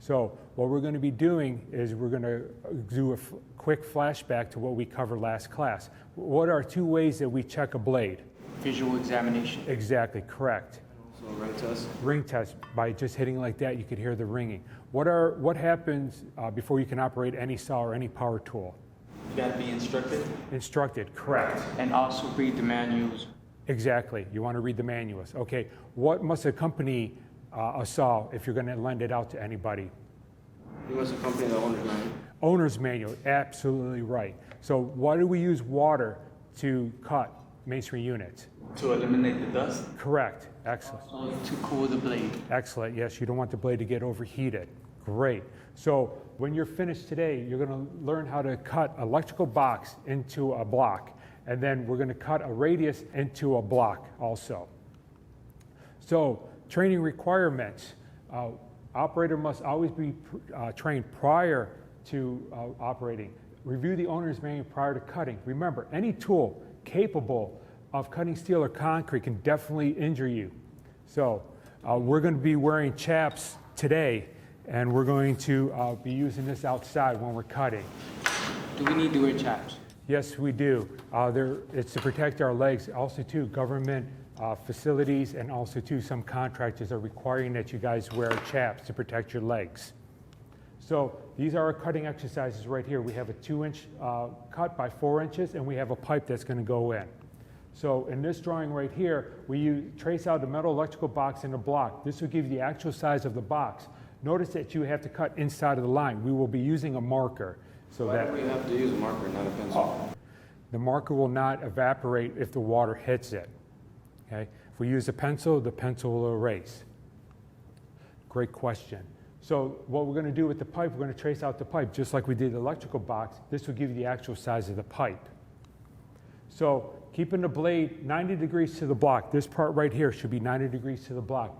So what we're going to be doing is we're going to do a quick flashback to what we covered last class. What are two ways that we check a blade? Visual examination. Exactly, correct. So ring test? Ring test. By just hitting like that, you could hear the ringing. What happens before you can operate any saw or any power tool? You got to be instructed. Instructed, correct. And also read the manuals. Exactly. You want to read the manuals. Okay. What must accompany a saw if you're going to lend it out to anybody? You must accompany the owner's manual. Owner's manual, absolutely right. So why do we use water to cut masonry units? To eliminate the dust. Correct. Excellent. To cool the blade. Excellent. Yes, you don't want the blade to get overheated. Great. So when you're finished today, you're going to learn how to cut an electrical box into a block. And then we're going to cut a radius into a block also. So training requirements. Operator must always be trained prior to operating. Review the owner's manual prior to cutting. Remember, any tool capable of cutting steel or concrete can definitely injure you. So we're going to be wearing chaps today, and we're going to be using this outside when we're cutting. Do we need to wear chaps? Yes, we do. It's to protect our legs. Also, too, government facilities and also, too, some contractors are requiring that you guys wear chaps to protect your legs. So these are our cutting exercises right here. We have a 2-inch cut by 4 inches, and we have a pipe that's going to go in. So in this drawing right here, we trace out a metal electrical box in a block. This will give you the actual size of the box. Notice that you have to cut inside of the line. We will be using a marker. So Why do we have to use a marker, not a pencil? The marker will not evaporate if the water hits it. Okay? If we use a pencil, the pencil will erase. Great question. So what we're going to do with the pipe, we're going to trace out the pipe just like we did the electrical box. This will give you the actual size of the pipe. So keeping the blade 90 degrees to the block. This part right here should be 90 degrees to the block.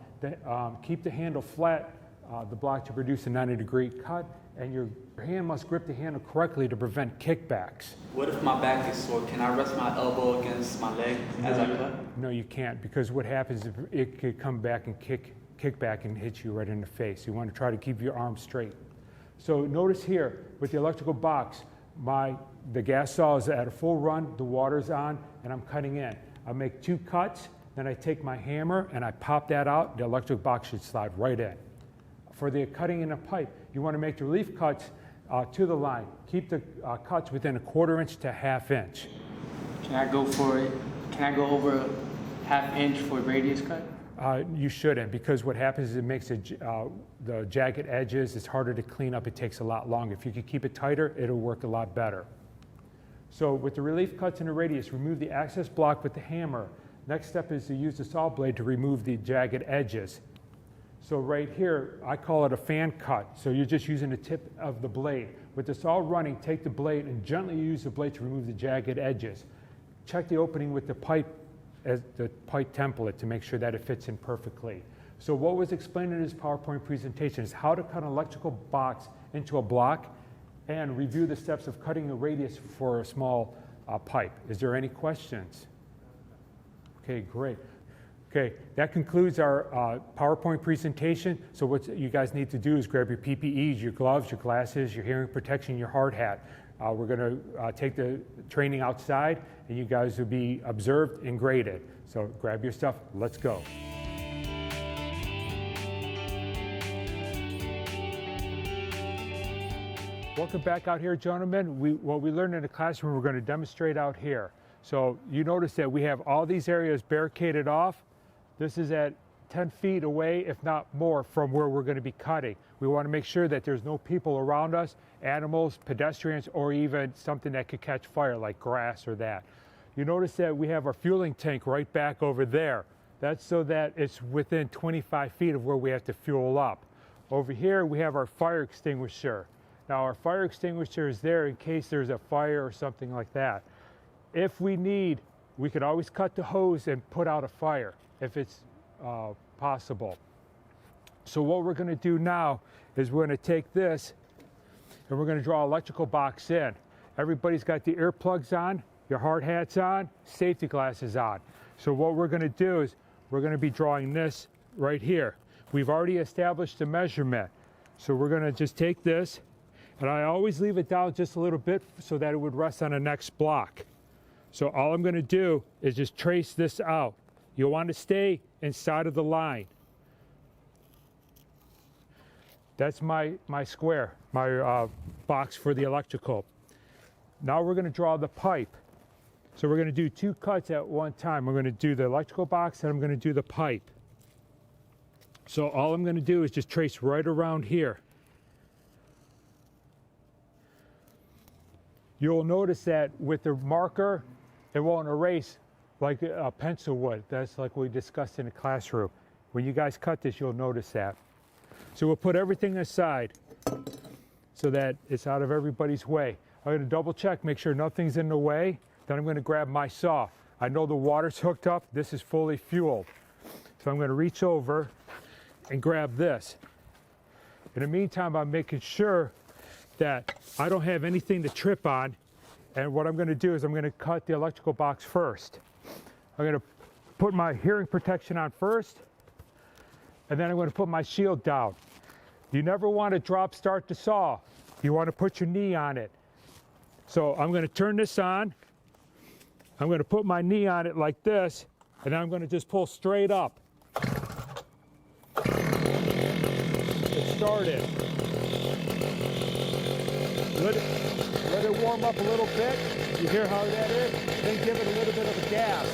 Keep the handle flat, the block, to produce a 90-degree cut, and your hand must grip the handle correctly to prevent kickbacks. What if my back is sore? Can I rest my elbow against my leg as I cut? No, you can't, because what happens is it could come back and kick back and hit you right in the face. You want to try to keep your arm straight. So notice here with the electrical box, the gas saw is at a full run, the water's on, and I'm cutting in. I make 2 cuts, then I take my hammer and I pop that out. The electric box should slide right in. For the cutting in a pipe, you want to make the relief cuts to the line. Keep the cuts within a 1/4 inch to 1/2 inch. Can I go for it? Can I go over a 1/2 inch for a radius cut? You shouldn't, because what happens is it makes the jagged edges, it's harder to clean up, it takes a lot longer. If you can keep it tighter, it'll work a lot better. So with the relief cuts in the radius, remove the access block with the hammer. Next step is to use the saw blade to remove the jagged edges. So right here, I call it a fan cut. So you're just using the tip of the blade. With the saw running, take the blade and gently use the blade to remove the jagged edges. Check the opening with the pipe as the pipe template to make sure that it fits in perfectly. So what was explained in this PowerPoint presentation is how to cut an electrical box into a block and review the steps of cutting a radius for a small pipe. Is there any questions? Okay, great. Okay, that concludes our PowerPoint presentation. So what you guys need to do is grab your PPEs, your gloves, your glasses, your hearing protection, your hard hat. We're going to take the training outside, and you guys will be observed and graded. So grab your stuff. Let's go. Welcome back out here, gentlemen. What we learned in the classroom, we're going to demonstrate out here. So you notice that we have all these areas barricaded off. This is at 10 feet away, if not more, from where we're going to be cutting. We want to make sure that there's no people around us, animals, pedestrians, or even something that could catch fire, like grass or that. You notice that we have our fueling tank right back over there. That's so that it's within 25 feet of where we have to fuel up. Over here, we have our fire extinguisher. Now, our fire extinguisher is there in case there's a fire or something like that. If we need, we could always cut the hose and put out a fire if it's possible. So what we're going to do now is we're going to take this and we're going to draw an electrical box in. Everybody's got the earplugs on, your hard hats on, safety glasses on. So what we're going to do is we're going to be drawing this right here. We've already established the measurement. So we're going to just take this, and I always leave it down just a little bit so that it would rest on the next block. So all I'm going to do is just trace this out. You'll want to stay inside of the line. That's my square, my box for the electrical. Now we're going to draw the pipe. So we're going to do 2 cuts at one time. We're going to do the electrical box and I'm going to do the pipe. So all I'm going to do is just trace right around here. You'll notice that with the marker, it won't erase like a pencil would. That's like we discussed in the classroom. When you guys cut this, you'll notice that. So we'll put everything aside so that it's out of everybody's way. I'm going to double check, make sure nothing's in the way. Then I'm going to grab my saw. I know the water's hooked up. This is fully fueled. So I'm going to reach over and grab this. In the meantime, I'm making sure that I don't have anything to trip on. And what I'm going to do is I'm going to cut the electrical box first. I'm going to put my hearing protection on first, and then I'm going to put my shield down. You never want to drop start the saw. You want to put your knee on it. So I'm going to turn this on. I'm going to put my knee on it like this, and then I'm going to just pull straight up. It started. Let it warm up a little bit. You hear how that is? Then give it a little bit of a gas.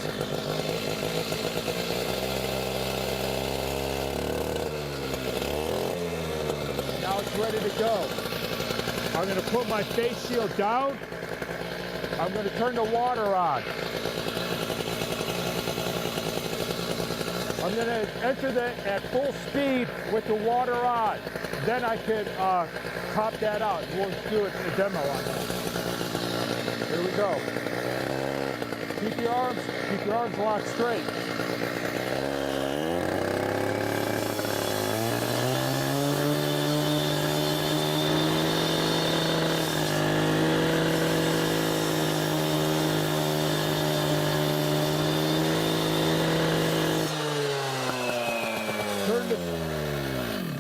Now it's ready to go. I'm going to put my face shield down. I'm going to turn the water on. I'm going to enter at full speed with the water on. Then I could pop that out. We'll do a demo on that. Here we go. Keep your arms locked straight.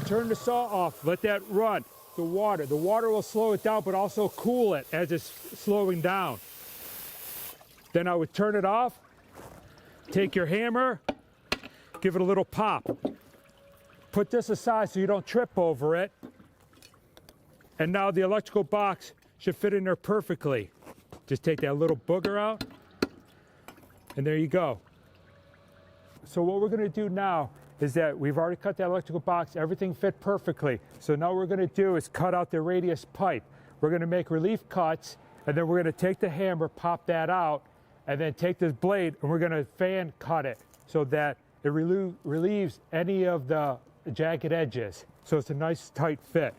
Turn the saw off, let that run. The water will slow it down, but also cool it as it's slowing down. Then I would turn it off, take your hammer, give it a little pop. Put this aside so you don't trip over it. And now the electrical box should fit in there perfectly. Just take that little booger out, and there you go. So what we're gonna do now is that we've already cut that electrical box, everything fit perfectly. So now what we're gonna do is cut out the radius pipe. We're gonna make relief cuts, and then we're gonna take the hammer, pop that out, and then take this blade, and we're gonna fan cut it so that it relieves any of the jagged edges. So it's a nice tight fit.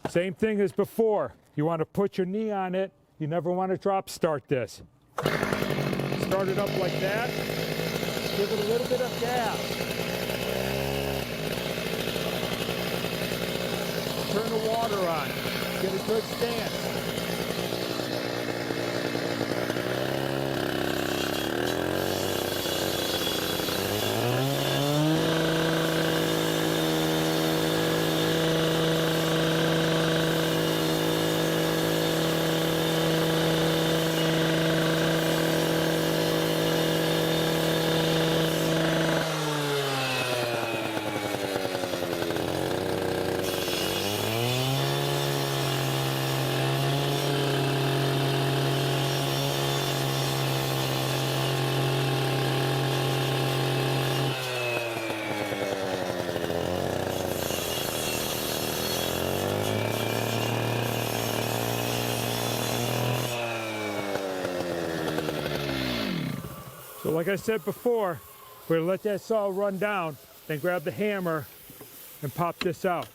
Same thing as before. You wanna put your knee on it. You never wanna drop start this. Start it up like that. Give it a little bit of gas. Turn the water on. Get a good stance. So like I said before, we're gonna let that saw run down, then grab the hammer and pop this out.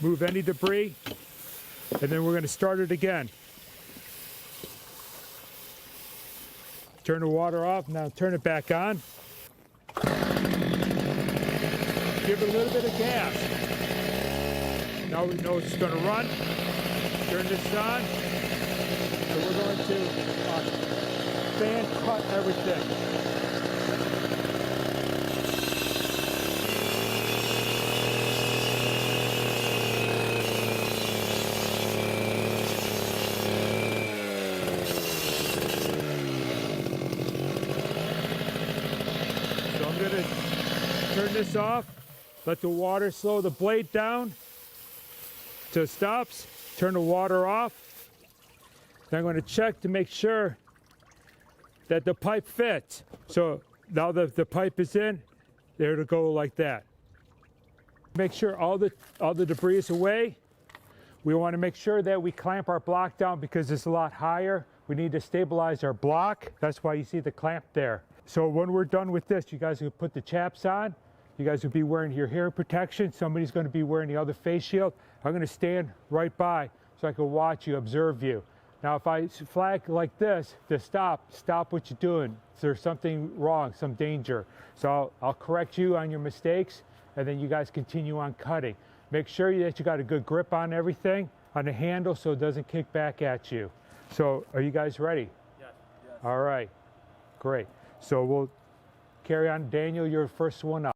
Move any debris, and then we're gonna start it again. Turn the water off, now turn it back on. Give it a little bit of gas. Now we know it's gonna run. Turn this on. So we're going to fan cut everything. turn this off. Let the water slow the blade down till it stops. Turn the water off. Then I'm going to check to make sure that the pipe fits. So now that the pipe is in, there to go like that. Make sure all the debris is away. We want to make sure that we clamp our block down because it's a lot higher. We need to stabilize our block. That's why you see the clamp there. So when we're done with this, you guys will put the chaps on. You guys will be wearing your hair protection. Somebody's going to be wearing the other face shield. I'm going to stand right by so I can watch you, observe you. Now, if I flag like this to stop what you're doing. Is there something wrong, some danger? So I'll correct you on your mistakes, and then you guys continue on cutting. Make sure that you got a good grip on everything, on the handle, so it doesn't kick back at you. So are you guys ready? Yes. All right, great. So we'll carry on. Daniel, you're the first one up.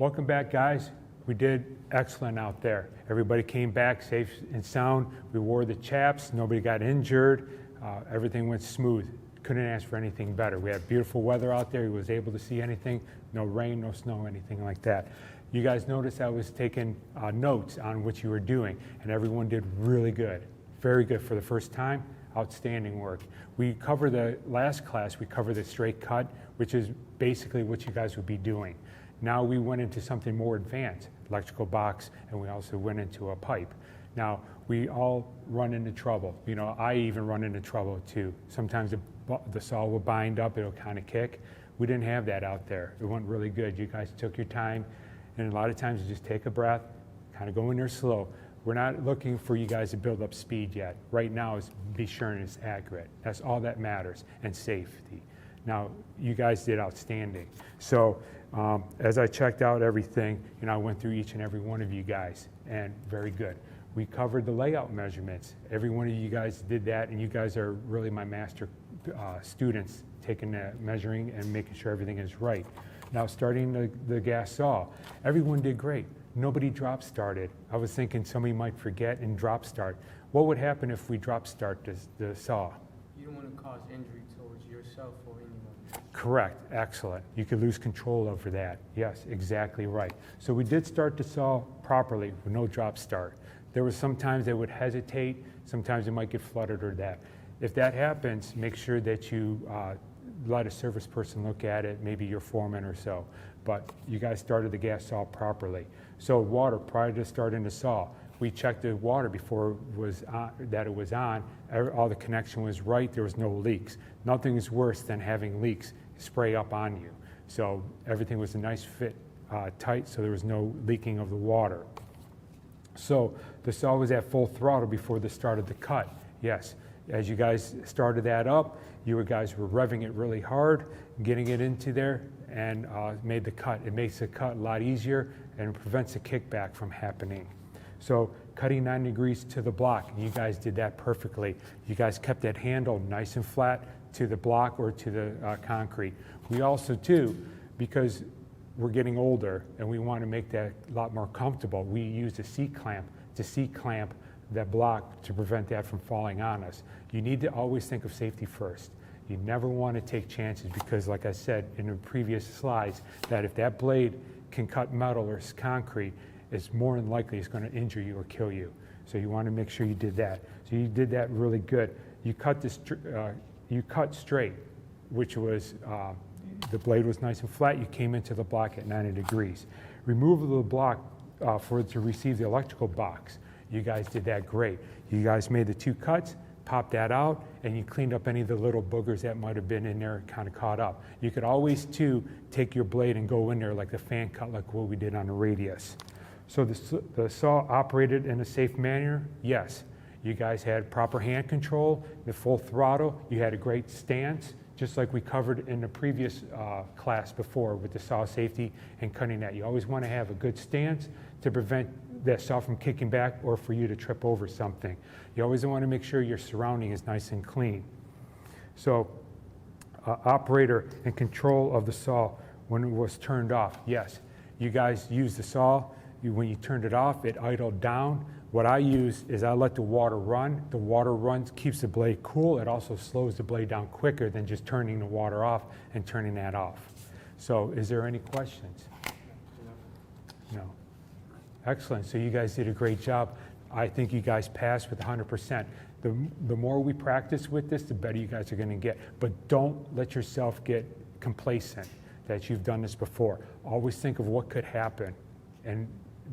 Welcome back, guys. We did excellent out there. Everybody came back safe and sound. We wore the chaps. Nobody got injured. Everything went smooth. Couldn't ask for anything better. We had beautiful weather out there. He was able to see anything. No rain, no snow, anything like that. You guys noticed I was taking notes on what you were doing, and everyone did really good. Very good for the first time. Outstanding work. We cover the last class, we covered the straight cut, which is basically what you guys would be doing. Now we went into something more advanced, electrical box, and we also went into a pipe. Now, we all run into trouble. You know, I even run into trouble too. Sometimes the saw will bind up, it'll kind of kick. We didn't have that out there. It went really good. You guys took your time, and a lot of times you just take a breath, kind of go in there slow. We're not looking for you guys to build up speed yet. Right now is be sure and it's accurate. That's all that matters, and safety. Now, you guys did outstanding. So as I checked out everything, you know, I went through each and every one of you guys, and very good. We covered the layout measurements. Every one of you guys did that, and you guys are really my master students, taking that, measuring and making sure everything is right. Now starting the gas saw, everyone did great. Nobody drop started. I was thinking somebody might forget and drop start. What would happen if we drop start the saw? You don't want to cause injury towards yourself or anyone. Correct, excellent. You could lose control over that. Yes, exactly right. So we did start the saw properly with no drop start. There was sometimes they would hesitate, sometimes it might get flooded or that. If that happens, make sure that you let a service person look at it, maybe your foreman or so. But you guys started the gas saw properly. So water, prior to starting the saw, we checked the water before it was on, that it was on. All the connection was right, there was no leaks. Nothing is worse than having leaks spray up on you. So everything was a nice fit, tight, so there was no leaking of the water. So the saw was at full throttle before the start of the cut. Yes, as you guys started that up, you guys were revving it really hard, getting it into there, and made the cut. It makes the cut a lot easier and it prevents the kickback from happening. So cutting 90 degrees to the block, you guys did that perfectly. You guys kept that handle nice and flat to the block or to the concrete. We also too, because we're getting older and we want to make that a lot more comfortable, we used a C-clamp to C-clamp that block to prevent that from falling on us. You need to always think of safety first. You never want to take chances because, like I said in the previous slides, that if that blade can cut metal or concrete, it's more than likely it's going to injure you or kill you. So you want to make sure you did that. So you did that really good. You cut this, you cut straight, which was the blade was nice and flat. You came into the block at 90 degrees. Removal of the block for it to receive the electrical box. You guys did that great. You guys made the two cuts, popped that out, and you cleaned up any of the little boogers that might have been in there kind of caught up. You could always too take your blade and go in there like the fan cut, like what we did on the radius. So the saw operated in a safe manner? Yes. You guys had proper hand control, the full throttle. You had a great stance, just like we covered in the previous class before with the saw safety and cutting that. You always want to have a good stance to prevent that saw from kicking back or for you to trip over something. You always want to make sure your surrounding is nice and clean. So operator and control of the saw when it was turned off. Yes, you guys used the saw. When you turned it off, it idled down. What I use is I let the water run. The water runs, keeps the blade cool. It also slows the blade down quicker than just turning the water off and turning that off. So is there any questions? No. Excellent. So you guys did a great job. I think you guys passed with 100%. The more we practice with this, the better you guys are going to get. But don't let yourself get complacent that you've done this before. Always think of what could happen and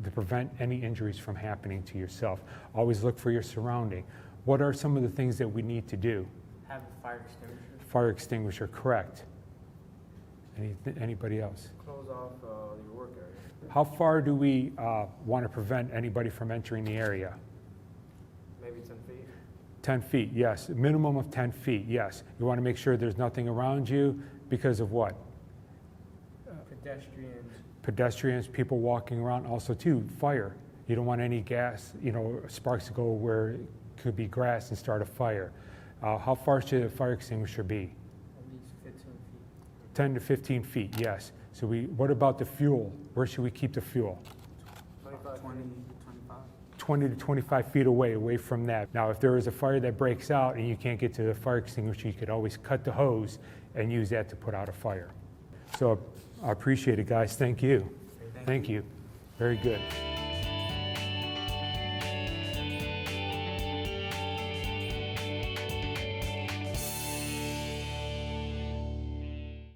to prevent any injuries from happening to yourself. Always look for your surrounding. What are some of the things that we need to do? Have a fire extinguisher. Fire extinguisher, correct. Anybody else? Close off your work area. How far do we want to prevent anybody from entering the area? Maybe 10 feet. 10 feet, yes. A minimum of 10 feet, yes. You want to make sure there's nothing around you because of what? Pedestrians, people walking around. Also, too, fire. You don't want any gas, sparks to go where it could be grass and start a fire. How far should a fire extinguisher be? At least 15 feet. 10 to 15 feet, yes. So what about the fuel? Where should we keep the fuel? 20 to 25 feet away from that. Now, if there is a fire that breaks out and you can't get to the fire extinguisher, you could always cut the hose and use that to put out a fire. So I appreciate it, guys. Thank you. Thank you. Very good.